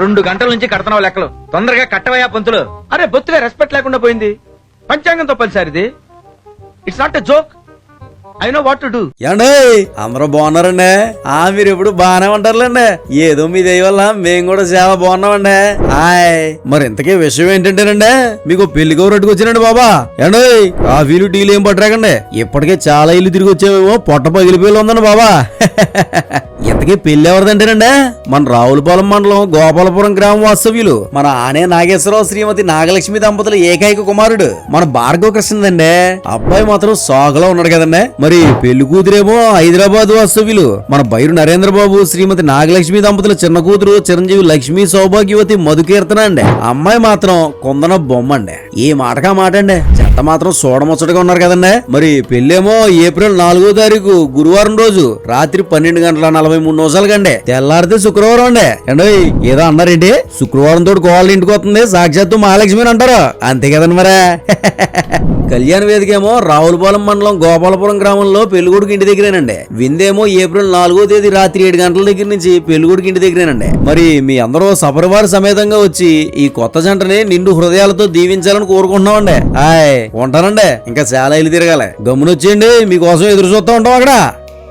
2 గంటల నుంచి కడతనావు లెక్కలు. తొందరగా కట్టవయ్యా పంతులు. అరే బొత్తుగా రెస్పెక్ట్ లేకుండా పోయింది. పంచాంగంతో పలిసారిది. It's not a joke. I know what to do. ఏమండి అందరూ బాగున్నారండి? మీరు ఎప్పుడు బాగానే ఉంటారులేండి. ఏదో మీ దయ వల్ల మేము కూడా చాలా బాగున్నామండి. మరి ఇంతకీ విషయం ఏంటంటేనండి, మీకు పెళ్లి కౌరట్టుకు వచ్చినండి బాబా. ఏమండి కాఫీలు టీలు ఏం పట్టరాకండి. ఇప్పటికే చాలా ఇల్లు తిరిగి వచ్చామేమో, పొట్ట పగిలిపోయి ఉందండి బాబా. ఇంతకీ పెళ్లి ఎవరిదంటేనండి, మన రావులపాలెం మండలం గోపాలపురం గ్రామ వాస్తవ్యులు మన ఆనే నాగేశ్వరరావు శ్రీమతి నాగలక్ష్మి దంపతుల ఏకైక కుమారుడు మన భార్గవ కృష్ణదండి. అబ్బాయి మాత్రం సాగులో ఉన్నాడు కదండి. మరి పెళ్లి కూతురేమో హైదరాబాద్ వాస్తవ్యులు మన బైరు నరేంద్రబాబు శ్రీమతి నాగలక్ష్మి దంపతుల చిన్న కూతురు చిరంజీవి లక్ష్మీ సౌభాగ్యవతి మధుకీర్తన అండి. అమ్మాయి మాత్రం కొందన బొమ్మ అండి. ఈ మాటగా మాట అండి. చెత్త మాత్రం చూడముచ్చటగా ఉన్నారు కదండి. మరి పెళ్లేమో ఏప్రిల్ 4వ తారీఖు గురువారం రోజు రాత్రి 12:43 కండి. తెల్లారితే శుక్రవారం అండి. అండి ఏదో అన్నారేంటి, శుక్రవారం తోటి కోళ్ళ ఇంటికి వస్తుంది సాక్షాత్తు మహాలక్ష్మి అంటారు. అంతే కదండి మరే. కళ్యాణ వేదికేమో రావులపాలెం మండలం గోపాలపురం గ్రామంలో పెళ్లికొడుకు ఇంటి దగ్గరేనండి. విందేమో ఏప్రిల్ 4వ తేదీ రాత్రి 7 గంటల దగ్గర నుంచి పెళ్లికొడుకు ఇంటి దగ్గరేనండి. మరి మీ అందరూ సపరివార సమేతంగా వచ్చి ఈ కొత్త జంటని నిండు హృదయాలతో దీవించాలని కోరుకుంటున్నామండి. ఉంటానండి. ఇంకా చాలా ఇల్లు తిరగాలి. గమ్మునొచ్చేయండి, మీకోసం ఎదురు చూస్తా ఉంటాం అక్కడ.